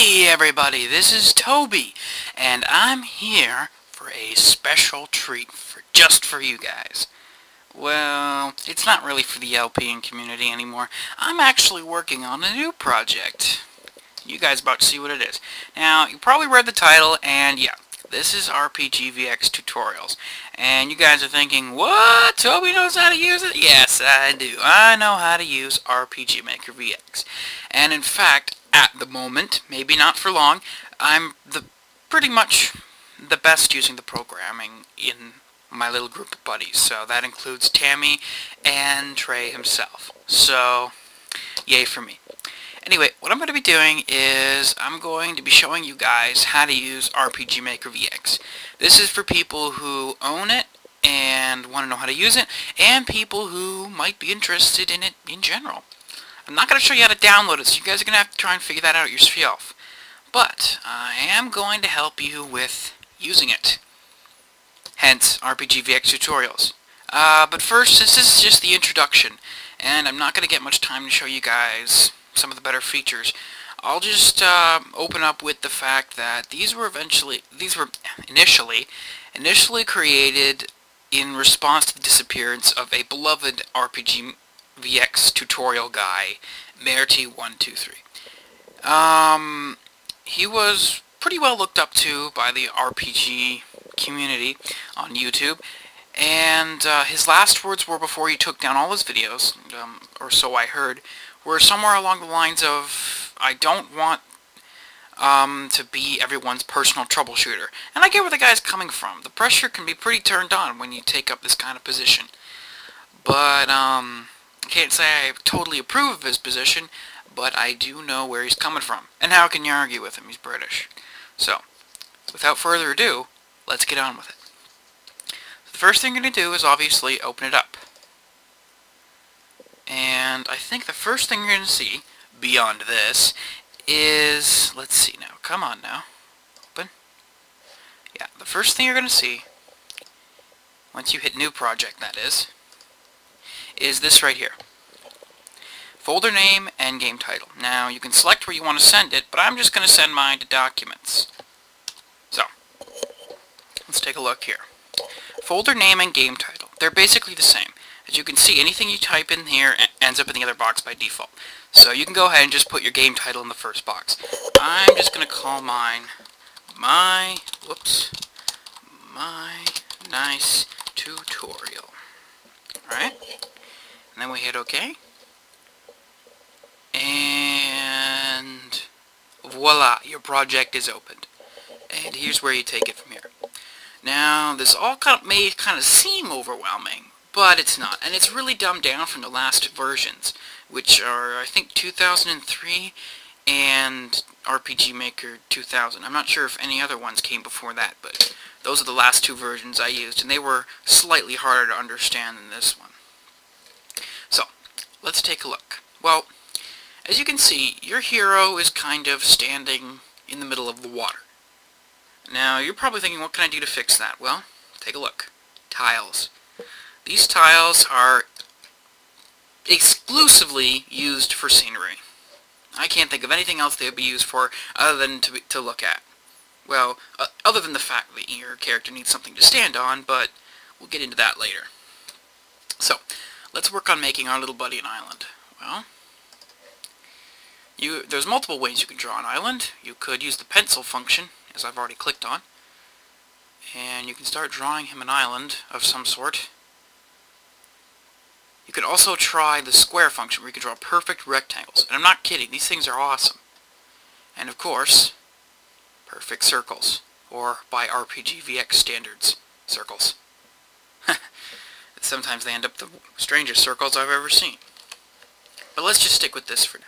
Hey everybody, this is Toby, and I'm here for a special treat just for you guys. Well, it's not really for the LPing community anymore. I'm actually working on a new project. You guys about to see what it is. Now, you probably read the title, and yeah, this is RPG VX Tutorials. And you guys are thinking, what? Toby knows how to use it? Yes, I do. I know how to use RPG Maker VX. And in fact, at the moment, maybe not for long, I'm pretty much the best using the programming in my little group of buddies. So that includes Tammy and Trey himself. So, yay for me. Anyway, what I'm going to be doing is I'm going to be showing you guys how to use RPG Maker VX. This is for people who own it and want to know how to use it, and people who might be interested in it in general. I'm not going to show you how to download it, so you guys are going to have to try and figure that out yourself. But I am going to help you with using it. Hence, RPG VX Tutorials. But first, this is just the introduction, and I'm not going to get much time to show you guys some of the better features. I'll just open up with the fact that these were initially created in response to the disappearance of a beloved RPG VX tutorial guy, Merty123. He was pretty well looked up to by the RPG community on YouTube, and his last words were before he took down all his videos, or so I heard, were somewhere along the lines of, I don't want to be everyone's personal troubleshooter. And I get where the guy's coming from. The pressure can be pretty turned on when you take up this kind of position. But, I can't say I totally approve of his position, but I do know where he's coming from. And how can you argue with him? He's British. So, without further ado, let's get on with it. The first thing you're going to do is obviously open it up. And I think the first thing you're going to see, beyond this, is, let's see now, come on now, open. Yeah, the first thing you're going to see, once you hit new project that is this right here. Folder name and game title. Now, you can select where you want to send it, but I'm just going to send mine to documents. So, let's take a look here. Folder name and game title. They're basically the same. As you can see, anything you type in here ends up in the other box by default. So you can go ahead and just put your game title in the first box. I'm just going to call mine My Nice Tutorial. Alright? And then we hit OK. And voila, your project is opened. And here's where you take it from here. Now, this all may kind of seem overwhelming, but it's not, and it's really dumbed down from the last versions, which are, I think, 2003 and RPG Maker 2000. I'm not sure if any other ones came before that, but those are the last two versions I used, and they were slightly harder to understand than this one. So, let's take a look. Well, as you can see, your hero is kind of standing in the middle of the water. Now, you're probably thinking, what can I do to fix that? Well, take a look. Tiles. These tiles are exclusively used for scenery. I can't think of anything else they would be used for other than to look at. Well, other than the fact that your character needs something to stand on, but we'll get into that later. So, let's work on making our little buddy an island. Well, there's multiple ways you can draw an island. You could use the pencil function, as I've already clicked on, and you can start drawing him an island of some sort. You could also try the square function, where you can draw perfect rectangles. And I'm not kidding, these things are awesome. And of course, perfect circles, or by RPG VX standards, circles. Sometimes they end up the strangest circles I've ever seen. But let's just stick with this for now.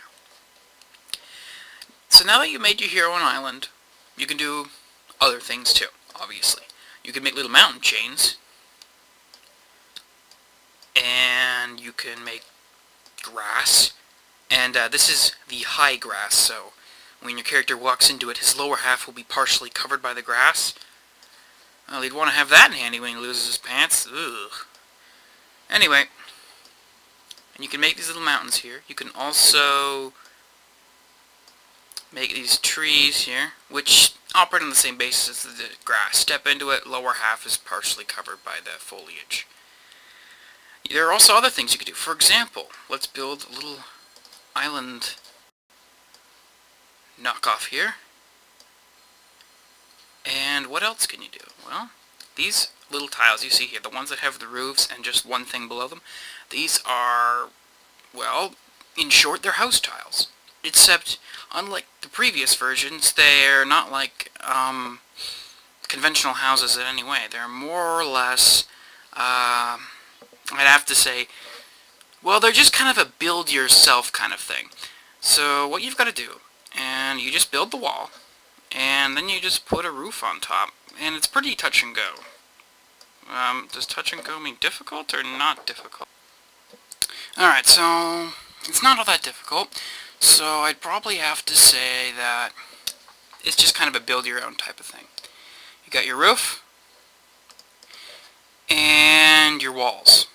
So now that you made your hero an island, you can do other things too, obviously. You can make little mountain chains, and you can make grass, and this is the high grass, so when your character walks into it, his lower half will be partially covered by the grass. Well, he'd want to have that handy when he loses his pants. Ugh. Anyway, and you can make these little mountains here. You can also make these trees here, which operate on the same basis as the grass. Step into it, lower half is partially covered by the foliage. There are also other things you could do. For example, let's build a little island knockoff here. And what else can you do? Well, these little tiles you see here, the ones that have the roofs and just one thing below them, these are, well, in short, they're house tiles. Except, unlike the previous versions, they're not like conventional houses in any way. They're more or less, I'd have to say, well, they're just kind of a build-yourself kind of thing. So what you've got to do, and you just build the wall, and then you just put a roof on top, and it's pretty touch and go. Does touch and go mean difficult or not difficult? Alright, so it's not all that difficult, so I'd probably have to say that it's just kind of a build-your-own type of thing. You got your roof, and your walls.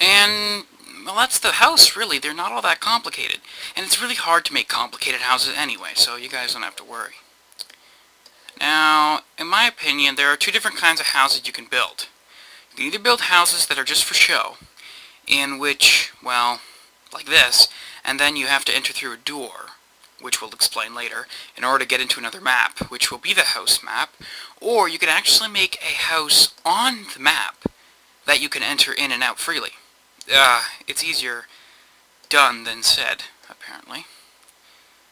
And, well, that's the house, really. They're not all that complicated. And it's really hard to make complicated houses anyway, so you guys don't have to worry. Now, in my opinion, there are two different kinds of houses you can build. You can either build houses that are just for show, in which, well, like this, and then you have to enter through a door, which we'll explain later, in order to get into another map, which will be the house map, or you can actually make a house on the map that you can enter in and out freely. It's easier done than said, apparently.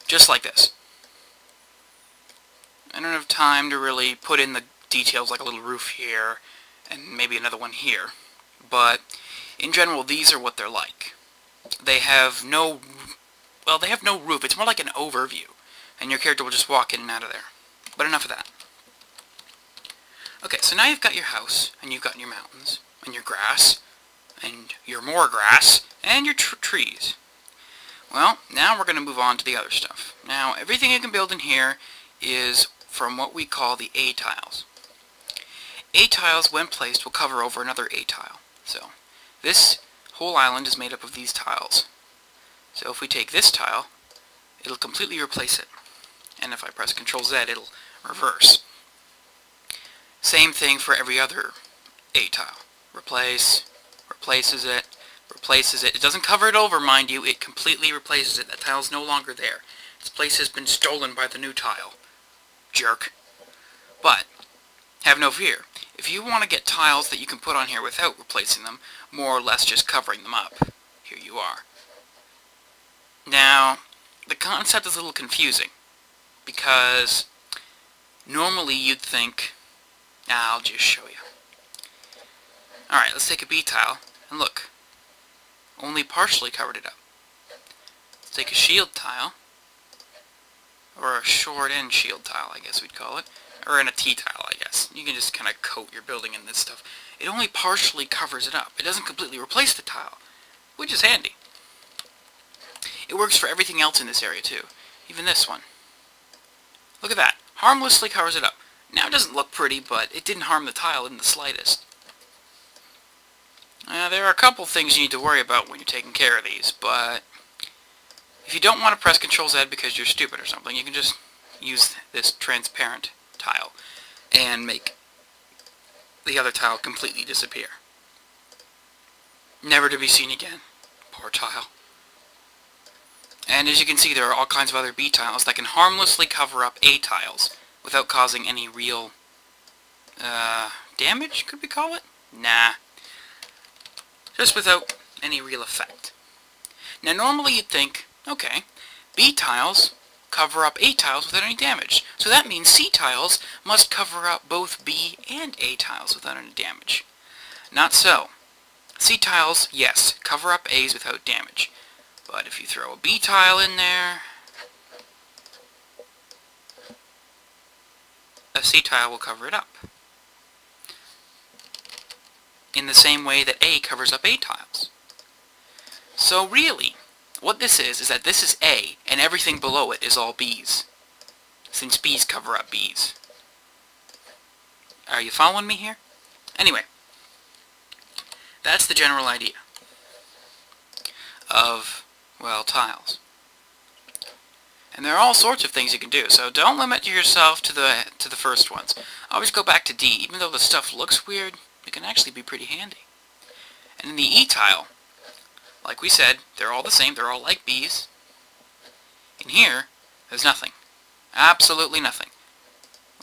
Just like this. I don't have time to really put in the details like a little roof here, and maybe another one here, but in general, these are what they're like. They have no, well, they have no roof. It's more like an overview, and your character will just walk in and out of there. But enough of that. Okay, so now you've got your house, and you've got your mountains, and your grass, and your more grass, and your trees. Well, now we're going to move on to the other stuff. Now, everything you can build in here is from what we call the A tiles. A tiles, when placed, will cover over another A tile. So, this whole island is made up of these tiles. So if we take this tile, it'll completely replace it. And if I press Ctrl Z, it'll reverse. Same thing for every other A tile. Replace, replaces it, replaces it. It doesn't cover it over, mind you, it completely replaces it. That tile's no longer there. Its place has been stolen by the new tile. Jerk. But, have no fear. If you want to get tiles that you can put on here without replacing them, more or less just covering them up, here you are. Now, the concept is a little confusing, because normally you'd think, I'll just show you. Alright, let's take a B tile, and look, only partially covered it up. Let's take a shield tile, or a short end shield tile, I guess we'd call it, or in a T tile, I guess. You can just kind of coat your building in this stuff. It only partially covers it up. It doesn't completely replace the tile, which is handy. It works for everything else in this area, too. Even this one. Look at that. Harmlessly covers it up. Now, it doesn't look pretty, but it didn't harm the tile in the slightest. There are a couple things you need to worry about when you're taking care of these, but if you don't want to press Ctrl Z because you're stupid or something, you can just use this transparent tile and make the other tile completely disappear. Never to be seen again. Poor tile. And as you can see, there are all kinds of other B tiles that can harmlessly cover up A tiles without causing any real damage, could we call it? Nah. Just without any real effect. Now normally you'd think, okay, B tiles cover up A tiles without any damage. So that means C tiles must cover up both B and A tiles without any damage. Not so. C tiles, yes, cover up A's without damage. But if you throw a B tile in there, a C tile will cover it up. In the same way that A covers up A tiles. So really, what this is that this is A, and everything below it is all B's. Since B's cover up B's. Are you following me here? Anyway, that's the general idea of, well, tiles. And there are all sorts of things you can do, so don't limit yourself to the first ones. Always go back to D. Even though the stuff looks weird, it can actually be pretty handy. And in the E tile, like we said, they're all the same. They're all like B's. In here, there's nothing. Absolutely nothing.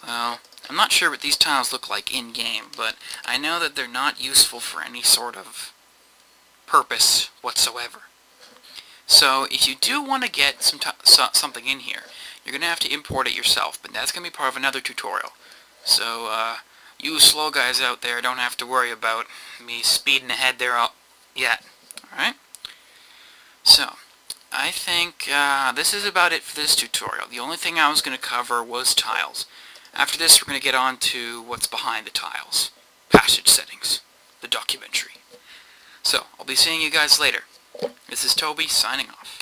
Well, I'm not sure what these tiles look like in-game, but I know that they're not useful for any sort of purpose whatsoever. So if you do want to get something in here, you're going to have to import it yourself, but that's going to be part of another tutorial. So you slow guys out there don't have to worry about me speeding ahead there yet. Alright? So, I think this is about it for this tutorial. The only thing I was going to cover was tiles. After this, we're going to get on to what's behind the tiles. Passage settings. The documentary. So, I'll be seeing you guys later. This is Tobi, signing off.